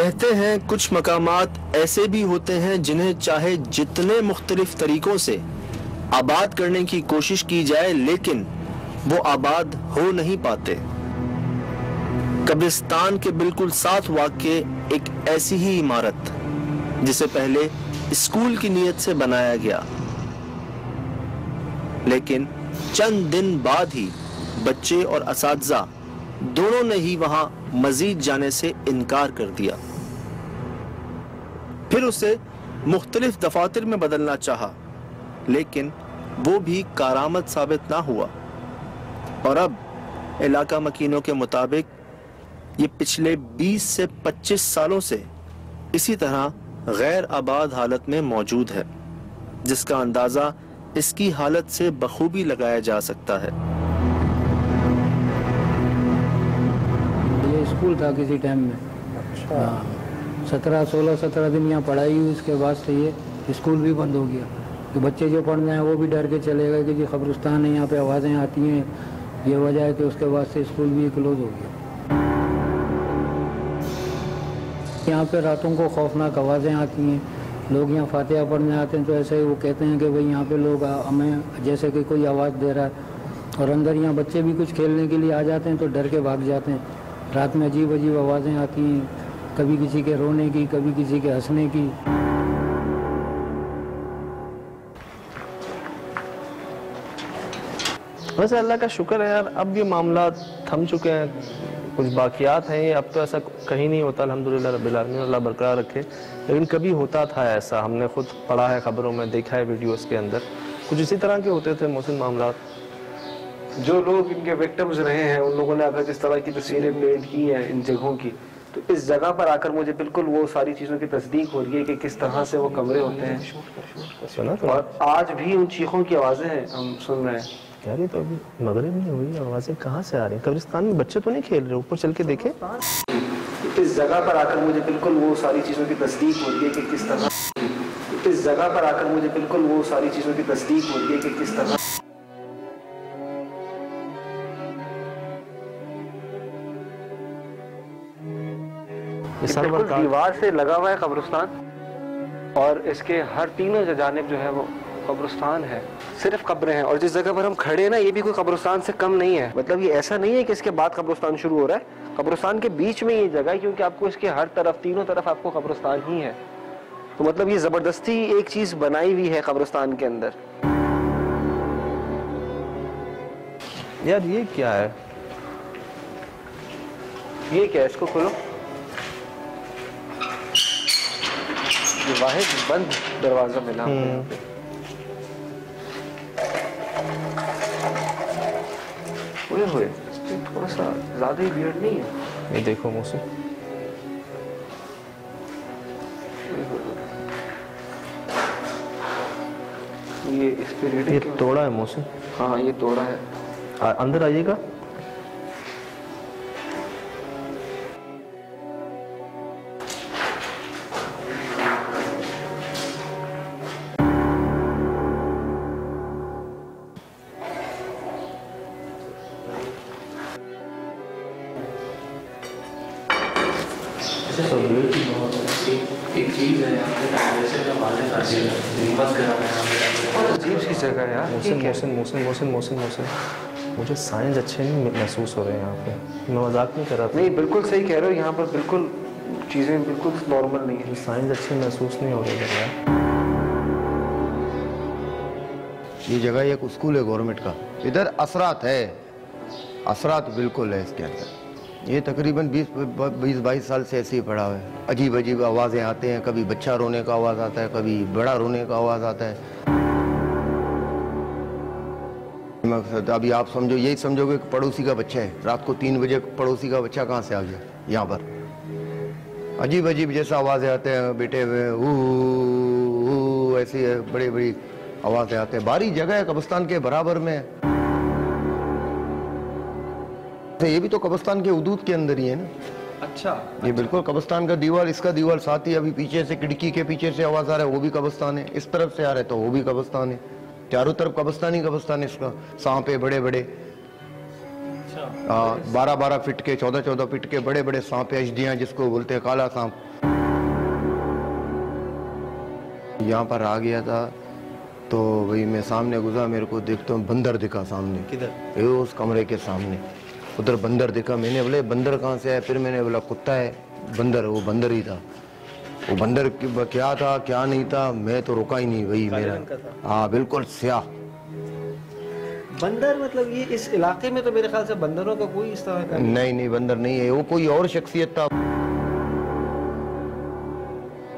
कहते हैं कुछ मकामात ऐसे भी होते हैं जिन्हें चाहे जितने मुख्तलिफ तरीकों से आबाद करने की कोशिश की जाए लेकिन वो आबाद हो नहीं पाते। कब्रिस्तान के बिल्कुल साथ वाक़े एक ऐसी ही इमारत जिसे पहले स्कूल की नीयत से बनाया गया, लेकिन चंद दिन बाद ही बच्चे और असातिज़ा दोनों ने ही वहां मजीद जाने से इनकार कर दिया। फिर उसे मुख्तलिफ दफातर में बदलना चाहा, लेकिन वो भी कारामद साबित ना हुआ और अब इलाका मकीनों के मुताबिक ये पिछले 20 से 25 सालों से इसी तरह गैर आबाद हालत में मौजूद है, जिसका अंदाजा इसकी हालत से बखूबी लगाया जा सकता है। ये स्कूल था किसी टाइम में। अच्छा। 17 दिन यहाँ पढ़ाई हुई, उसके बाद से ये स्कूल भी बंद हो गया कि बच्चे जो पढ़ जाए वो भी डर के चले गए कि जी कब्रिस्तान है, यहाँ पे आवाज़ें आती हैं, ये वजह है कि उसके बाद से स्कूल भी क्लोज हो गया। यहाँ पे रातों को खौफनाक आवाज़ें आती हैं, लोग यहाँ फातिहा पढ़ने आते हैं तो ऐसे ही वो कहते हैं कि भाई यहाँ पे लोग हमें जैसे कि कोई आवाज़ दे रहा है, और अंदर यहाँ बच्चे भी कुछ खेलने के लिए आ जाते हैं तो डर के भाग जाते हैं। रात में अजीब अजीब आवाज़ें आती हैं, कभी किसी के रोने की, कभी किसी के हंसने की। वैसे अल्लाह का शुक्र है यार, अब ये मामला थम चुके हैं, कुछ बाकियात हैं। अब तो ऐसा कहीं नहीं होता, अल्हम्दुलिल्लाह रब्बिल आलमीन, अल्लाह बरकरार रखे। लेकिन कभी होता था ऐसा, हमने खुद पढ़ा है, खबरों में देखा है, वीडियोस के अंदर कुछ इसी तरह के होते थे मोहसिन मामला। जो लोग इनके विक्टिम्स रहे हैं उन लोगों ने अगर जिस तरह की तस्वीरें पेंट की हैं इन जगहों की, तो इस जगह पर आकर मुझे बिल्कुल वो सारी चीज़ों की तस्दीक हो रही है कि किस तरह से वो कमरे होते हैं। और आज भी उन चीखों की आवाज़ें हैं, हम सुन रहे हैं। यार ये तो अभी मगरिब नहीं हुई, आवाज़ें कहाँ से आ रही हैं? कब्रिस्तान में बच्चे तो नहीं खेल रहे? ऊपर चल के देखें। इस जगह पर आकर मुझे बिल्कुल वो सारी चीज़ों की तस्दीक हो रही है कि किस तरह, इस जगह पर आकर मुझे बिल्कुल वो सारी चीज़ों की तस्दीक हो रही है कि किस तरह। बिल्कुल दीवार से लगा हुआ है कब्रिस्तान, और इसके हर तीनों जानिब जो है वो कब्रिस्तान है, सिर्फ कब्रें हैं। और जिस जगह पर हम खड़े हैं ना, ये भी कोई कब्रिस्तान से कम नहीं है। मतलब ये ऐसा नहीं है कि इसके बाद कब्रिस्तान शुरू हो रहा है, कब्रिस्तान के बीच में ये जगह है, क्योंकि आपको इसके हर तरफ, तीनों तरफ आपको कब्रिस्तान ही है। तो मतलब ये जबरदस्ती एक चीज बनाई हुई है कब्रिस्तान के अंदर। यार ये क्या है? ये क्या है? इसको खोलो। ये वाहिद बंद दरवाजा मिला। हुए थोड़ा सा ज्यादा ही वियर्ड नहीं है? ये देखो मोहसिन, ये इस पे रेटिंग, ये तोड़ा है मोहसिन। हाँ ये तोड़ा है। अंदर आइएगा। एक चीज है यहाँ पे, अजीब सी जगह है यार। मोहसिन, मुझे साइंस अच्छे नहीं महसूस हो रहे हैं यहाँ पे। मैं मजाक नहीं कर रहा था। नहीं, बिल्कुल सही कह रहे हो, यहाँ पर बिल्कुल चीजें बिल्कुल नॉर्मल नहीं है। साइंस अच्छे महसूस नहीं हो रही है। ये जगह एक स्कूल है गवर्नमेंट का, इधर असरात है, असरात बिल्कुल है इसके अंदर। ये तकरीबन 20-22 साल से ऐसे ही पड़ा हुआ है। अजीब अजीब आवाज़ें आते हैं, कभी बच्चा रोने का आवाज़ आता है, कभी बड़ा रोने का आवाज़ आता है। अभी आप समझो, यही समझोगे कि पड़ोसी का बच्चा है, रात को 3 बजे पड़ोसी का बच्चा कहाँ से आ गया यहाँ पर। अजीब अजीब जैसा आवाज़ें आते हैं, बेटे ऐसी बड़ी बड़ी आवाज़ें आते हैं। भारी जगह है, कब्रिस्तान के बराबर में। ये भी तो कब्रिस्तान के हुदूद के अंदर ही है ना। अच्छा, ये बिल्कुल कब्रिस्तान का दीवार, इसका दीवार साथ ही। अभी पीछे से, खिड़की के पीछे से आवाज आ रहा है, वो भी कब्रिस्तान है। इस तरफ से आ रहा है तो वो भी कब्रिस्तान है। चारों तरफ कब्रिस्तान ही कब्रिस्तान है। इसका सांप है बड़े बड़े, 12-12 फीट के, 14-14 फीट के बड़े बड़े सांप है, अजदियां जिसको बोलते हैं, काला सांप। यहाँ पर आ गया था तो वही मैं सामने गुजरा, मेरे को देखता हूँ बंदर दिखा सामने। किधर? ये उस कमरे के सामने उधर बंदर दिखा। मैंने बोले बंदर कहाँ से है? फिर मैंने बोला कुत्ता है। बंदर, वो बंदर ही था। वो बंदर क्या था क्या नहीं था मैं तो रुका ही नहीं। वही मेरा, हाँ बिल्कुल स्याह बंदर। मतलब ये इस इलाके में तो मेरे ख्याल से बंदरों का कोई इस तरह का नहीं बंदर नहीं है, वो कोई और शख्सियत था।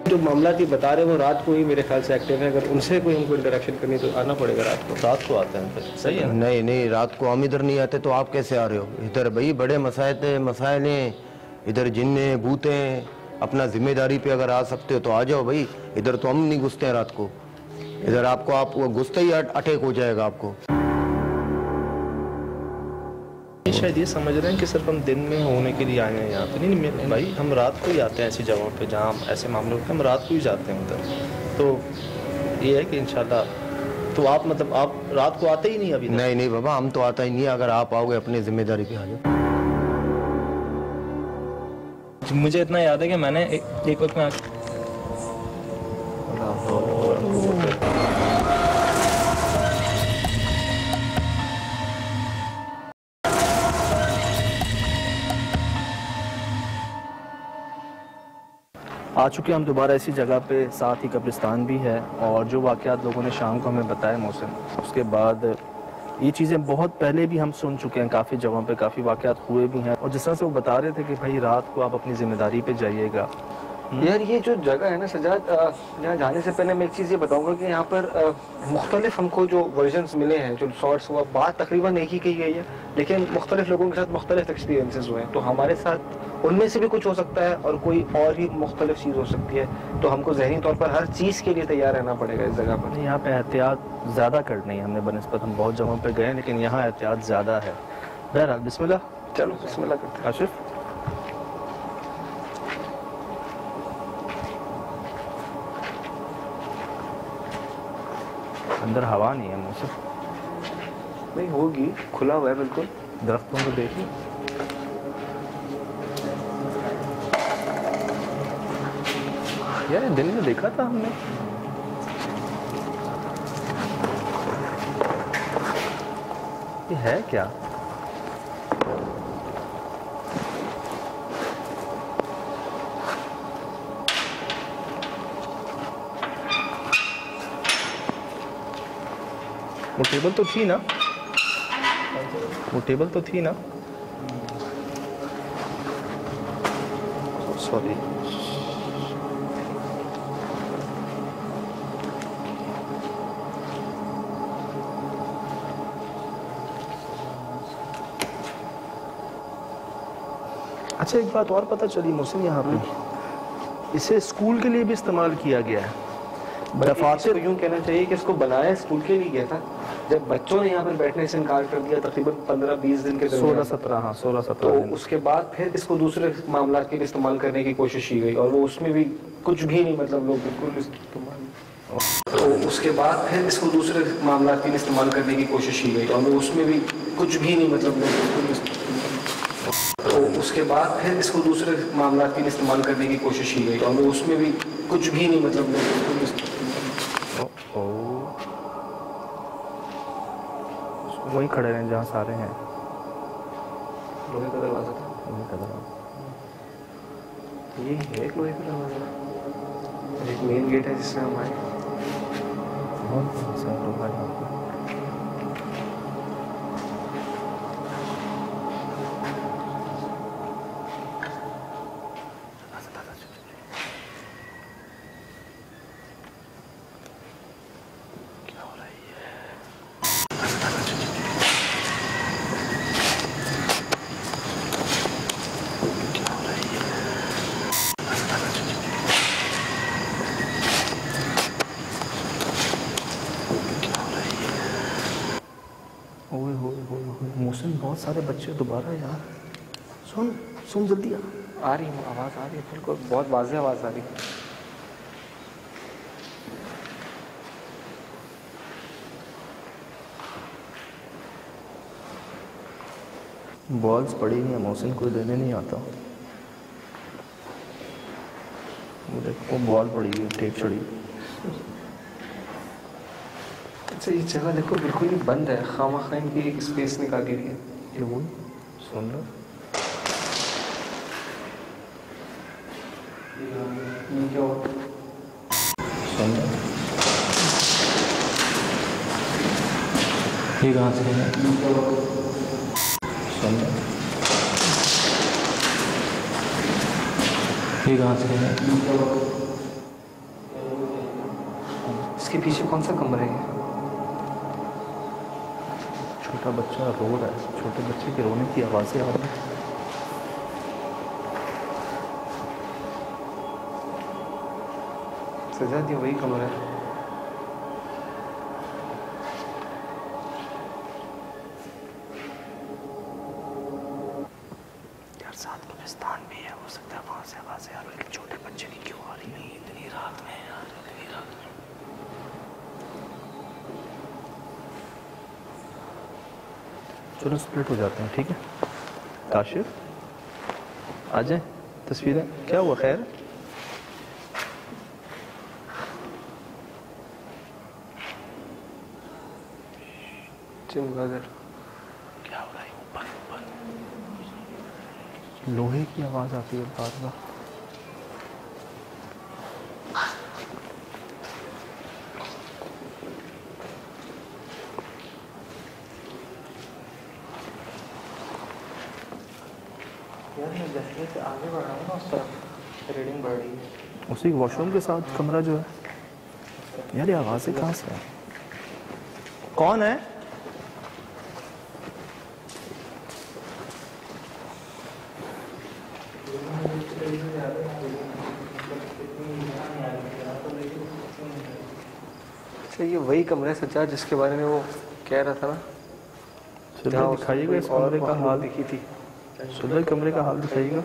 जो मामला की बता रहे वो रात को ही मेरे ख्याल से एक्टिव है। अगर उनसे कोई हमको इंटरेक्शन करनी तो आना पड़ेगा रात को। रात को आते हैं फिर, सही है? नहीं रात को हम इधर नहीं आते तो आप कैसे आ रहे हो इधर? भाई बड़े मसाइल हैं इधर, जिन्ने भूते हैं। अपना जिम्मेदारी पे अगर आ सकते हो तो आ जाओ भाई। इधर तो हम नहीं घुसते हैं रात को। इधर आपको घुसते ही अटैक हो जाएगा आपको। शायद ये समझ रहे हैं कि सिर्फ हम दिन में होने के लिए आए हैं यहाँ पे। नहीं भाई, हम रात को ही आते हैं ऐसी जगहों पे जहाँ ऐसे मामलों पे हम रात को ही जाते हैं उधर। तो ये है कि इंशाल्लाह। तो आप मतलब आप रात को आते ही नहीं अभी? नहीं बाबा, हम तो आता ही नहीं। अगर आप आओगे अपनी जिम्मेदारी पे आ जाओ। मुझे इतना याद है कि मैंने एक वक्त में आ चुके हम दोबारा इसी जगह पे, साथ ही कब्रिस्तान भी है। और जो वाक़यात लोगों ने शाम को हमें बताया मौसम, उसके बाद ये चीज़ें बहुत पहले भी हम सुन चुके हैं। काफ़ी जगहों पे काफ़ी वाक़यात हुए भी हैं। और जिस तरह से वो बता रहे थे कि भाई रात को आप अपनी ज़िम्मेदारी पे जाइएगा। यार ये जो जगह है ना सजाद, यहाँ जाने से पहले मैं एक चीज़ ये बताऊंगा कि यहाँ पर मुख्तलिफ हमको जो वर्जन्स मिले हैं, जो शॉर्ट्स हुआ, बात तकरीबन एक ही कही गई है, लेकिन मुख्तलिफ लोगों के साथ मुख्तलिफ एक्सपीरियंसेस हुए हैं। तो हमारे साथ उनमें से भी कुछ हो सकता है और कोई और ही मुख्तलिफ चीज़ हो सकती है। तो हमको ज़हनी तौर पर हर चीज़ के लिए तैयार रहना पड़ेगा इस जगह पर। यहाँ पे एहतियात ज़्यादा करनी है हमने बनिस्बत। हम बहुत जगहों पर गए लेकिन यहाँ एहतियात ज़्यादा है। बहरहाल बिस्मिल्लाह। चलो बिस्मिल्लाह करते हैं। आशिफ, अंदर हवा नहीं है मौसम। नहीं होगी, खुला हुआ है बिल्कुल। दरख्तों को देखिए। यार दिन में देखा था हमने। ये है क्या? वो टेबल तो थी ना? वो टेबल तो थी ना? सॉरी। अच्छा, एक बात और पता चली मौसम, यहाँ पे इसे स्कूल के लिए भी इस्तेमाल किया गया है। दफातर यूँ कहना चाहिए कि इसको बनाया स्कूल के लिए गया था। जब बच्चों ने यहाँ पर बैठने से इनकार कर दिया तकरीबन 15-20 दिन के 16-17 तो उसके बाद फिर इसको दूसरे मामला के लिए इस्तेमाल करने की कोशिश की गई और वो उसमें भी कुछ भी नहीं, मतलब लोग बिल्कुल इस्तेमाल। तो उसके बाद फिर इसको दूसरे मामला के लिए इस्तेमाल करने की कोशिश की गई और वो उसमें भी कुछ भी नहीं, मतलब लोग बिल्कुल। तो उसके बाद फिर इसको दूसरे मामला के लिए इस्तेमाल करने की कोशिश की गई और वो उसमें भी कुछ भी नहीं, मतलब लोग बिल्कुल। वहीं खड़े हैं जहाँ सारे हैं। लोहे का दरवाजा था, लोहे का दरवाजा। ये है एक लोहे का दरवाजा, एक मेन गेट है जिससे हम आए। बहुत सारे लोग आए यहाँ पे। मौसम, बहुत सारे बच्चे दोबारा यार। सुन जल्दी आ रही है आवाज़, आ रही है बिल्कुल, बहुत वाज़ेह आवाज़ आ रही है। बॉल्स पड़ी हुई है, मौसम कोई देने नहीं आता। वो देखो बॉल पड़ी हुई, टेप चढ़ी। अच्छा ये जगह देखो बिल्कुल ही बंद है, खामखा इनकी एक स्पेस निकाली हुई है। ये वो सुन लो, ये क्या हुआ? सुन लो, ये कहाँ से है? सुन लो, ये कहाँ से है? इसके पीछे कौन सा कमरा है? छोटा बच्चा रो रहा है, छोटे बच्चे के रोने की आवाज़ें आ रही हैं। सजा दी वही कमरा है। यार साथ में स्थान भी है, हो सकता है वहां से आवाजें आ रही, छोटे बच्चे की क्यों आ रही है इतनी रात में यार, इतनी रात में। चलो स्प्लिट हो जाते हैं, ठीक है? काशिफ आ जाए, तस्वीरें क्या हुआ? खैर चमगादड़ क्या हो रहा है ऊपर ऊपर? लोहे की आवाज़ आती है बार बार। यार मैं जैसे से आगे बढ़ रहा हूँ ना उस तरफ रीडिंग बढ़ रही है। उसी वॉशरूम के साथ कमरा जो है। यार ये आवाज़ें कहाँ से है? कौन है? अच्छा ये वही कमरा है सच्चा जिसके बारे में वो कह रहा था ना? चलो दिखाइएगा इस कमरे का हाल। दिखी थी। चलो कमरे का हाल दिखाइएगा।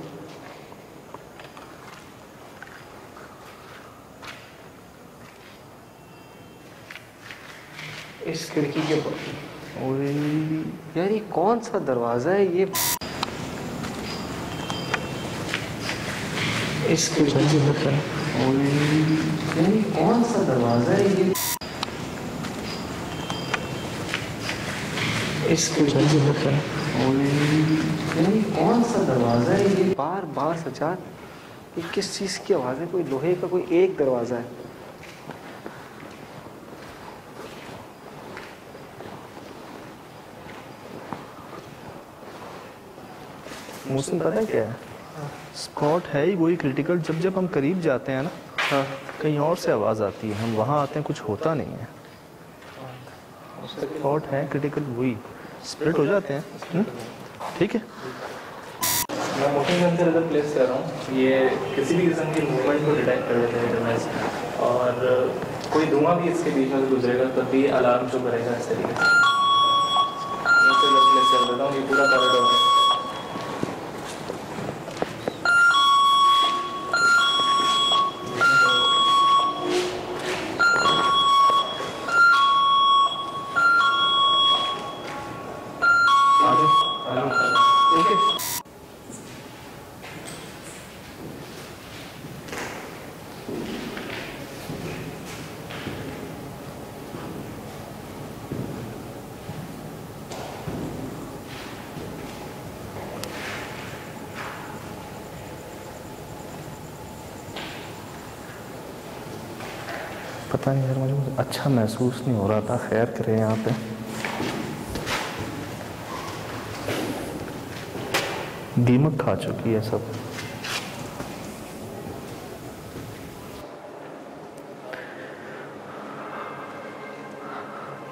इस खिड़की के ओए यार ये कौन सा दरवाजा है ये? इस खिड़की के यार ये कौन सा दरवाजा है ये? इस खिड़की के यार ये कौन सा दरवाजा है ये? बार बार सजाद ये किस चीज़ की आवाज़ है? कोई लोहे का कोई एक दरवाजा है। मौसम पता है क्या है? स्पॉट है ही वही क्रिटिकल। जब जब हम करीब जाते हैं ना, हाँ कहीं और से आवाज़ आती है, हम वहाँ आते हैं कुछ होता नहीं है। स्पॉट है क्रिटिकल वही, स्प्लिट हो जाते हैं। ठीक है, मैं मोशन सेंसर इधर प्लेस कर रहा हूँ। ये किसी भी किस्म की मूवमेंट को डिटेक्ट कर देते हैं डिवाइस, और कोई धुआं भी इसके बीच में से गुजरेगा तब भी अलार्म शो करेगा इस तरीके से। मैं इसे इधर प्लेस कर देता हूँ। ये पूरा कॉरिडोर है। पता नहीं यार, मुझे अच्छा महसूस नहीं हो रहा था। खैर करें, यहाँ पे दीमक खा चुकी है सब।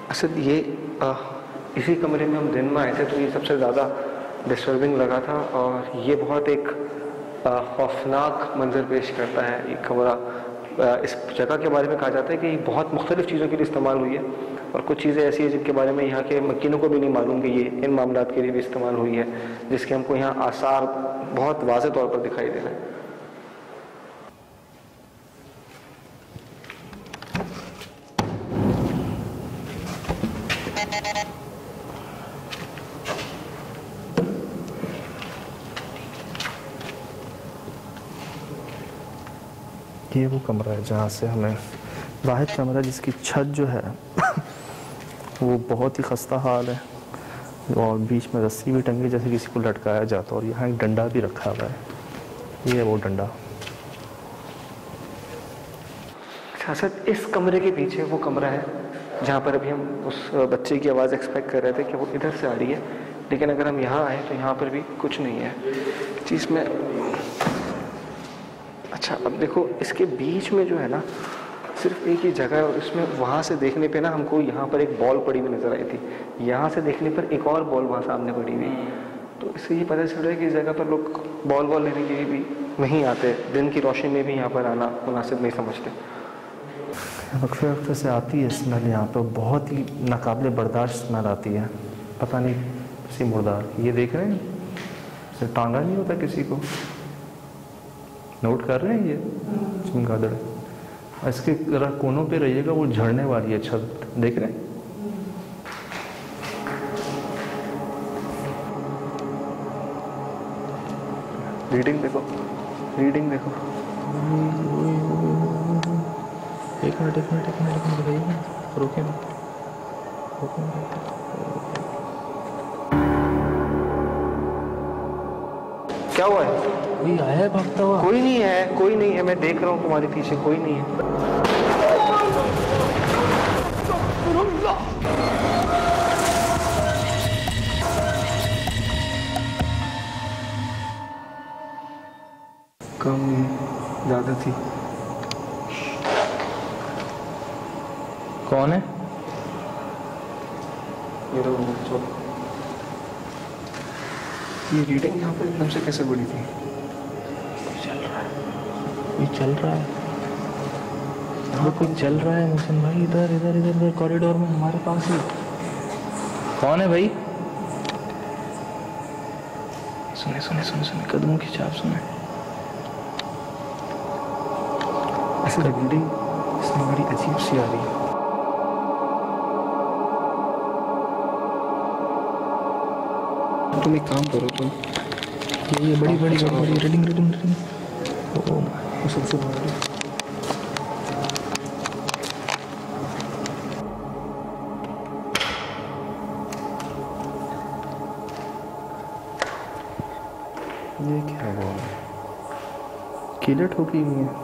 असल ये इसी कमरे में हम दिन में आए थे तो ये सबसे ज़्यादा डिस्टर्बिंग लगा था, और ये बहुत एक खौफनाक मंजर पेश करता है ये कमरा। इस जगह के बारे में कहा जाता है कि ये बहुत मुख्तलिफ़ चीज़ों के लिए इस्तेमाल हुई है, और कुछ चीज़ें ऐसी हैं जिनके बारे में यहाँ के मकीनों को भी नहीं मालूम कि ये इन मामलात के लिए भी इस्तेमाल हुई है, जिसके हमको यहाँ आसार बहुत वाज़े तौर पर दिखाई दे रहे हैं। ये वो कमरा है जहाँ से हमें वाहिद कमरा जिसकी छत जो है वो बहुत ही खस्ता हाल है, और बीच में रस्सी भी टंगी जैसे किसी को लटकाया जाता, और यहाँ एक डंडा भी रखा हुआ है, ये है वो डंडा। अच्छा सर, इस कमरे के पीछे वो कमरा है जहाँ पर अभी हम उस बच्चे की आवाज़ एक्सपेक्ट कर रहे थे कि वो इधर से आ रही है, लेकिन अगर हम यहाँ आए तो यहाँ पर भी कुछ नहीं है चीज़ में। अच्छा अब देखो, इसके बीच में जो है ना सिर्फ एक ही जगह है, और इसमें वहाँ से देखने पे ना हमको यहाँ पर एक बॉल पड़ी हुई नज़र आई थी, यहाँ से देखने पर एक और बॉल वहाँ सामने पड़ी हुई, तो इससे ये पता चल रहा है कि इस जगह पर लोग बॉल लेने के लिए भी नहीं आते, दिन की रोशनी में भी यहाँ पर आना मुनासिब नहीं समझते। वक्फे वक्फे से आती है स्मेल यहाँ पर, बहुत ही नाकाबिले बर्दाश्त स्मेल आती है, पता नहीं किसी मुर्दार। ये देख रहे हैं, इसे टांगा नहीं होता किसी को, नोट कर रहे हैं ये चमगादड़। इसके जरा कोनों पे रहिएगा, वो झड़ने वाली है छत, देख रहे हैं। रीडिंग देखो, रीडिंग देखो। एक मिनट भैया, रुके मत। क्या हुआ है? कोई आया है भागता हुआ? कोई नहीं है, कोई नहीं है, मैं देख रहा हूँ तुम्हारे पीछे कोई नहीं है। कम ज्यादा थी। कौन है? ये रीडिंग यहाँ पर एकदम से कैसे बढ़ी थी? ये चल रहा है, यहाँ कोई चल रहा है मोहसिन भाई, इधर इधर इधर इधर कॉरिडोर में हमारे पास ही। कौन है भाई? सुने सुने सुने सुने, कदमों की छाप सुने। ऐसे रीडिंग इसमें बड़ी अजीब सी आ रही है। तुम एक काम करो, तुम ये बड़ी बड़ी बड़ी बड़ी रीडिंग रीडिंग रीडिंग। वो सबसे बड़ी ये क्या है? वो कीले ठोकी हुई है।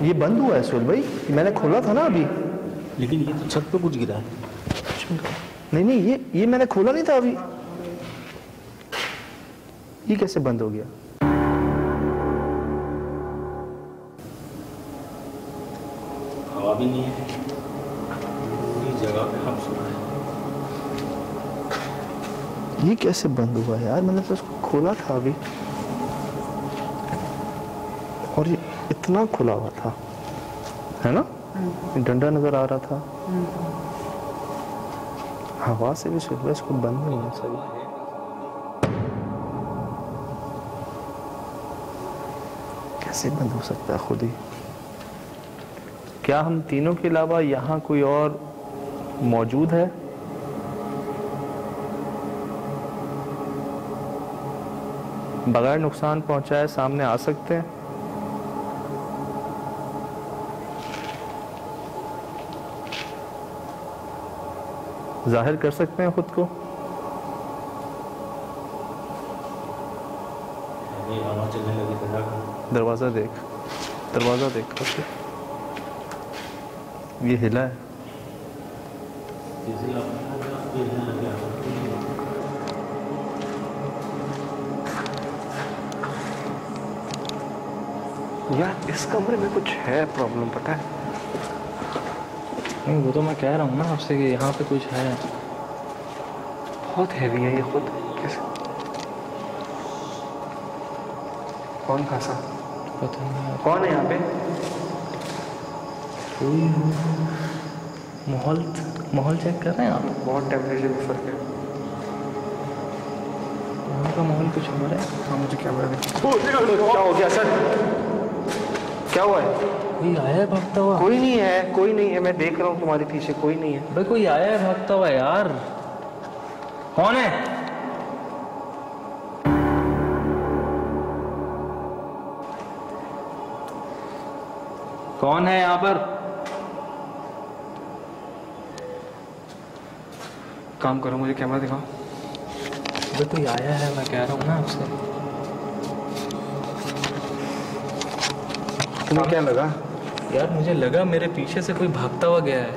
ये बंद हुआ है सुल भाई, मैंने खोला था ना अभी। लेकिन ये तो छत पे कुछ गिरा है। नहीं नहीं, ये मैंने खोला नहीं था अभी, ये कैसे बंद हो गया? हवा भी नहीं है, पूरी जगह पे हम सुना है। ये कैसे बंद हुआ यार? मैंने तो इसको खोला था अभी, और ये इतना खुला हुआ था, है ना? डंडा नजर आ रहा था। हवा से भी सुबह इसको बंद नहीं होना चाहिए। कैसे बंद हो सकता है खुद ही? क्या हम तीनों के अलावा यहाँ कोई और मौजूद है? बगैर नुकसान पहुंचाए सामने आ सकते हैं? जाहिर कर सकते हैं खुद को? दरवाजा देख, दरवाजा देख, ये हिला है। यार इस कमरे में कुछ है प्रॉब्लम, पता है? नहीं, वो तो मैं कह रहा हूँ ना आपसे कि यहाँ पे कुछ है। बहुत हैवी है ये खुद। कैसे? कौन खासा? पता नहीं कौन है यहाँ पे? कोई माहौल चेक कर रहे हैं आप? बहुत टेम्परेचर में फर्क है। यहाँ पे का माहौल कुछ हो रहा है। हाँ मुझे कैमरा देखो। क्या हो गया सर? क्या हुआ है? कोई आया है भागता हुआ? कोई नहीं है, कोई नहीं है, मैं देख रहा हूँ तुम्हारे पीछे, कोई नहीं है भाई। कोई आया है भागता हुआ यार। कौन है? कौन है यहाँ पर? काम करो, मुझे कैमरा दिखाओ। भाई कोई आया है, मैं कह रहा हूँ ना आपसे। तुम्हें क्या लगा? यार मुझे लगा मेरे पीछे से कोई भागता हुआ गया है।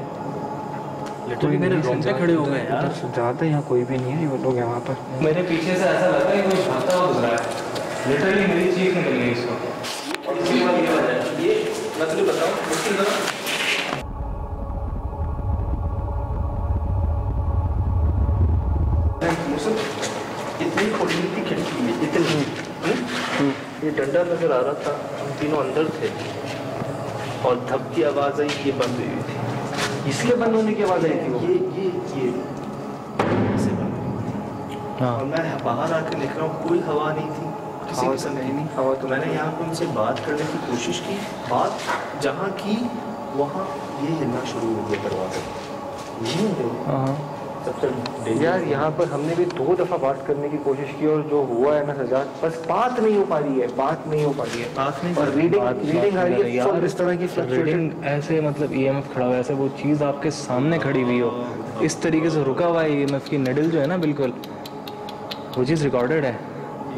लिटरली मेरे रोंगटे खड़े हो गए यार। ज्यादा यहाँ कोई भी नहीं है, वो लोग यहाँ पर। मेरे पीछे से ऐसा लगा कि कोई भागता हुआ गुजरा है। लिटरली मेरी चीख निकल गई इसको। ये मैं तुझे बताऊँ मुश्किल था। इतनी खोली थी खिड़की में, इतनी ये डंडा नजर आ रहा था, हम तीनों अंदर थे और धप की आवाज आई, ये बंद हुई थी। इसके बंद होने की आवाज आई थी वो? ये ऐसे बंद हुई। और मैं बाहर आकर निकला हूँ, कोई हवा नहीं थी, किसी किस्म की नहीं हवा। तो मैंने यहाँ पे उनसे बात करने की कोशिश की, बात जहाँ की वहाँ ये हिलना शुरू हो गया दरवाजा। यार यहाँ पर हमने भी 2 दफा बात करने की कोशिश की और जो हुआ है ना सजाद, बस बात नहीं हो पा रही है, बात नहीं हो पा रही है। बात नहीं, और रीडिंग आ रही है यार इस तरह की रीडिंग ऐसे, मतलब ईएमएफ खड़ा हुआ है, ऐसे वो चीज़ आपके सामने खड़ी हुई हो, इस तरीके से रुका हुआ है ईएमएफ की निडल जो है ना, बिल्कुल वो चीज़ रिकॉर्डेड है।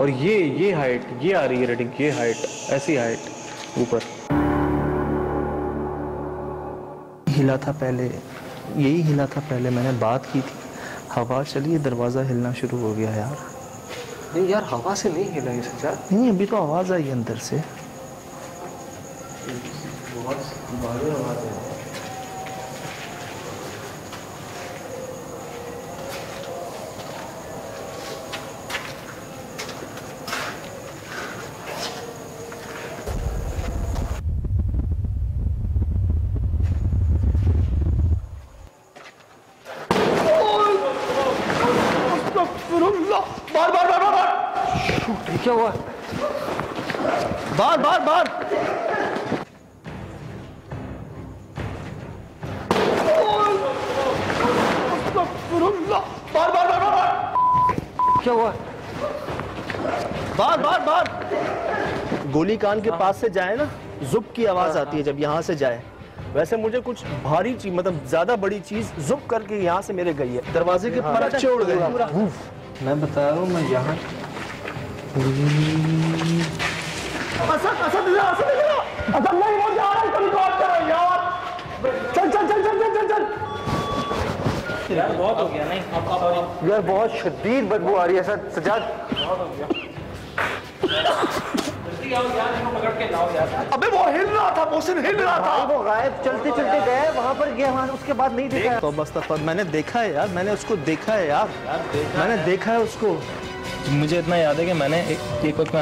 और ये हाइट, ये आ रही है रीडिंग, ये हाइट, ऐसी हाइट ऊपर हिला था पहले, यही हिला था पहले, मैंने बात की थी, हवा चली, दरवाज़ा हिलना शुरू हो गया यार। नहीं यार, हवा से नहीं हिला ये सजाद। नहीं, अभी तो आवाज़ आई अंदर से, बहुत भारी आवाज़ है। क्या हुआ? बार बार बार क्या हुआ? बार बार बार गोली कान के पास से जाए ना, जुब की आवाज आती है जब यहाँ से जाए। वैसे मुझे कुछ भारी चीज, मतलब ज्यादा बड़ी चीज जुब करके यहाँ से मेरे गई है, दरवाजे के परचे उड़ गए। मैं बता रहा हूँ, मैं यहाँ यार बहुत हो गया। नहीं यार बहुत शदीद बदबू आ रही है सजाद। अबे वो हिल रहा था, मोहसिन हिल रहा था। वो गायब, चलते चलते गए वहां पर गया, वहां उसके बाद नहीं दिखा। तो बस मैंने देखा है यार, मैंने उसको देखा है यार, मैंने देखा है उसको। मुझे इतना याद है कि मैंने एक वक्त में